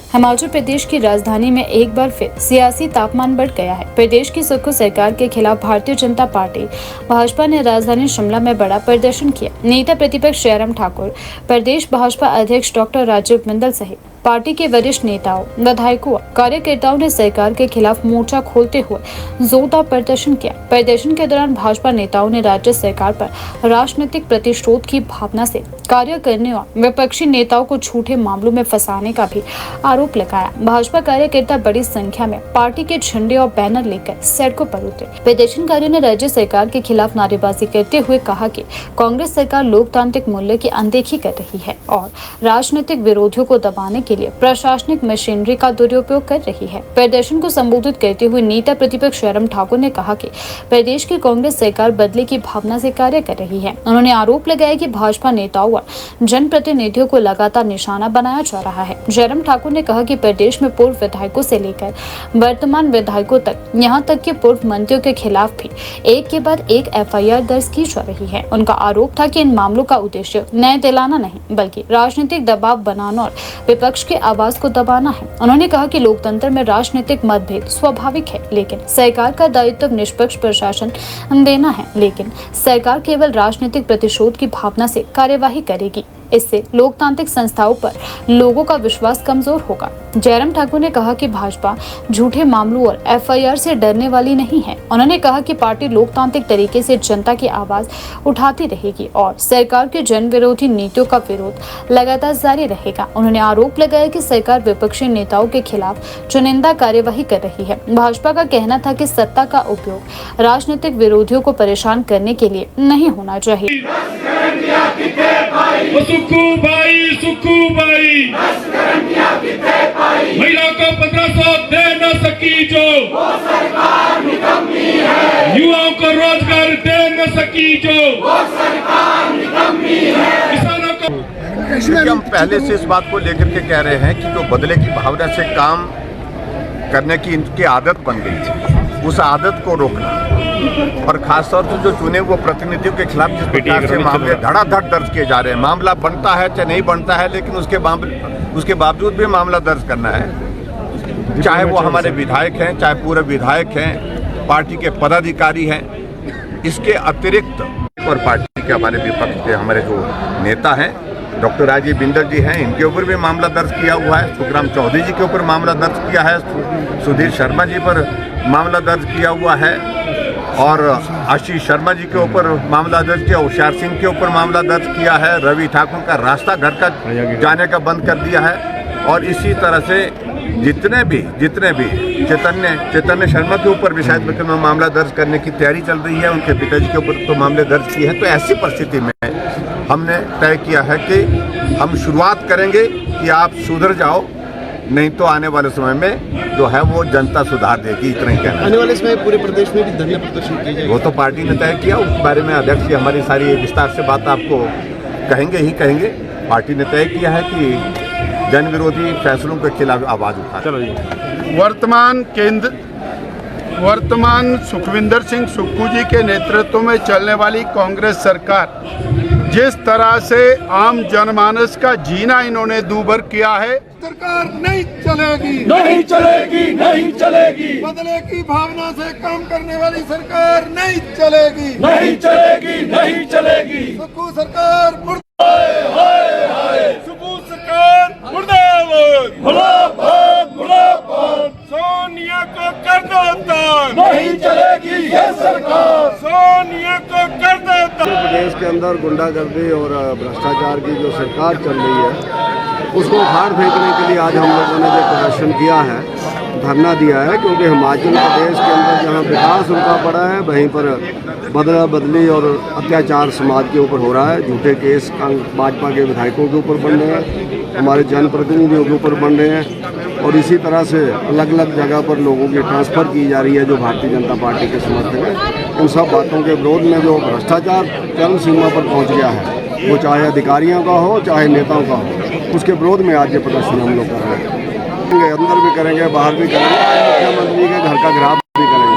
हिमाचल प्रदेश की राजधानी में एक बार फिर सियासी तापमान बढ़ गया है। प्रदेश की सुक्खू सरकार के खिलाफ भारतीय जनता पार्टी भाजपा ने राजधानी शिमला में बड़ा प्रदर्शन किया। नेता प्रतिपक्ष जयराम ठाकुर, प्रदेश भाजपा अध्यक्ष डॉक्टर राजीव बिंदल सहित पार्टी के वरिष्ठ नेताओं, विधायकों, कार्यकर्ताओं ने सरकार के खिलाफ मोर्चा खोलते हुए जोरदार प्रदर्शन किया। प्रदर्शन के दौरान भाजपा नेताओं ने राज्य सरकार पर राजनीतिक प्रतिशोध की भावना से कार्य करने और विपक्षी नेताओं को झूठे मामलों में फंसाने का भी आरोप लगाया। भाजपा कार्यकर्ता बड़ी संख्या में पार्टी के झंडे और बैनर लेकर सड़कों पर उतरे। प्रदर्शनकारियों ने राज्य सरकार के खिलाफ नारेबाजी करते हुए कहा कि कांग्रेस सरकार लोकतांत्रिक मूल्य की अनदेखी कर रही है और राजनीतिक विरोधियों को दबाने के लिए प्रशासनिक मशीनरी का दुरुपयोग कर रही है। प्रदर्शन को संबोधित करते हुए नेता प्रतिपक्ष जयराम ठाकुर ने कहा कि प्रदेश की कांग्रेस सरकार बदले की भावना से कार्य कर रही है। उन्होंने आरोप लगाया कि भाजपा नेताओं और जनप्रतिनिधियों को लगातार निशाना बनाया जा रहा है। जयराम ठाकुर ने कहा कि प्रदेश में पूर्व विधायकों से लेकर वर्तमान विधायकों तक, यहां तक कि पूर्व मंत्रियों के खिलाफ भी एक के बाद एक एफआईआर दर्ज की जा रही है। उनका आरोप था कि इन मामलों का उद्देश्य न्याय दिलाना नहीं बल्कि राजनीतिक दबाव बनाना और विपक्ष के आवाज को दबाना है। उन्होंने कहा कि लोकतंत्र में राजनीतिक मतभेद स्वाभाविक है, लेकिन सरकार का दायित्व निष्पक्ष प्रशासन देना है। लेकिन सरकार केवल राजनीतिक प्रतिशोध की भावना से कार्यवाही करेगी। इससे लोकतांत्रिक संस्थाओं पर लोगों का विश्वास कमजोर होगा। जयराम ठाकुर ने कहा कि भाजपा झूठे मामलों और एफआईआर से डरने वाली नहीं है। उन्होंने कहा कि पार्टी लोकतांत्रिक तरीके से जनता की आवाज उठाती रहेगी और सरकार के जन विरोधी नीतियों का विरोध लगातार जारी रहेगा। उन्होंने आरोप लगाया कि सरकार विपक्षी नेताओं के खिलाफ चुनिंदा कार्यवाही कर रही है। भाजपा का कहना था कि सत्ता का उपयोग राजनीतिक विरोधियों को परेशान करने के लिए नहीं होना चाहिए। सुक्खू भाई महिला को 1500 दे न सकी जो वो सरकार निकम्मी है। युवाओं को रोजगार दे न सकी जो वो सरकार निकम्मी है। किसानों को हम पहले से इस बात को लेकर के कह रहे हैं कि जो बदले की भावना से काम करने की इनकी आदत बन गई थी, उस आदत को रोकना और खासतौर से जो चुने हुए प्रतिनिधियों के खिलाफ जिस प्रकार से मामले धड़ाधड़ दर्ज किए जा रहे हैं, मामला बनता है चाहे नहीं बनता है, लेकिन उसके बावजूद भी मामला दर्ज करना है, चाहे वो हमारे विधायक हैं, चाहे पूरे विधायक हैं, पार्टी के पदाधिकारी हैं। इसके अतिरिक्त और पार्टी के हमारे विपक्ष के हमारे जो नेता हैं, डॉक्टर राजीव बिंदल जी हैं, इनके ऊपर भी मामला दर्ज किया हुआ है। सुखराम चौधरी जी के ऊपर मामला दर्ज किया है, सुधीर शर्मा जी पर मामला दर्ज किया हुआ है और आशीष शर्मा जी के ऊपर मामला दर्ज किया, होशियार सिंह के ऊपर मामला दर्ज किया है। रवि ठाकुर का रास्ता घर का जाने का बंद कर दिया है और इसी तरह से जितने भी चैतन्य शर्मा के ऊपर भी शायद में मामला दर्ज करने की तैयारी चल रही है। उनके पिताजी के ऊपर तो मामले दर्ज किए हैं। तो ऐसी परिस्थिति में हमने तय किया है कि हम शुरुआत करेंगे कि आप सुधर जाओ, नहीं तो आने वाले समय में जो है वो जनता सुधार देगी। इतना ही कहना। आने वाले समय पूरे प्रदेश में भी धरना प्रदर्शन किया जाएगा। वो तो पार्टी ने तय किया, उस बारे में अध्यक्ष जी हमारी सारी विस्तार से बात आपको कहेंगे। पार्टी ने तय किया है कि जन विरोधी फैसलों के खिलाफ आवाज उठा। चलो जी। वर्तमान सुखविंदर सिंह सुक्खू जी के नेतृत्व में चलने वाली कांग्रेस सरकार जिस तरह से आम जनमानस का जीना इन्होंने दूभर किया है, सरकार नहीं चलेगी। बदले की भावना से काम करने वाली सरकार नहीं चलेगी। सुक्खू सरकार मुर्दाबाद। सोनिया को कर दो तान, नहीं चलेगी ये सरकार। सोनिया को कर दो तान। प्रदेश के अंदर गुंडागर्दी और भ्रष्टाचार की जो सरकार चल रही है, उसको उखाड़ फेंकने के लिए आज हम लोगों ने जो प्रदर्शन किया है, धरना दिया है, क्योंकि हिमाचल प्रदेश के अंदर जहाँ विकास रुका पड़ा है, वहीं पर बदला बदली और अत्याचार समाज के ऊपर हो रहा है। झूठे केस भाजपा के विधायकों के ऊपर बन रहे हैं, हमारे जनप्रतिनिधियों के ऊपर बन रहे हैं और इसी तरह से अलग अलग जगह पर लोगों की ट्रांसफ़र की जा रही है जो भारतीय जनता पार्टी के समर्थक हैं। उन सब बातों के विरोध में जो भ्रष्टाचार चरम सीमा पर पहुँच गया है, वो चाहे अधिकारियों का हो चाहे नेताओं का हो, उसके विरोध में आज ये प्रदर्शन हम लोग कर रहे हैं। अंदर भी करेंगे, बाहर भी करेंगे, मुख्यमंत्री के घर का घेराव भी करेंगे।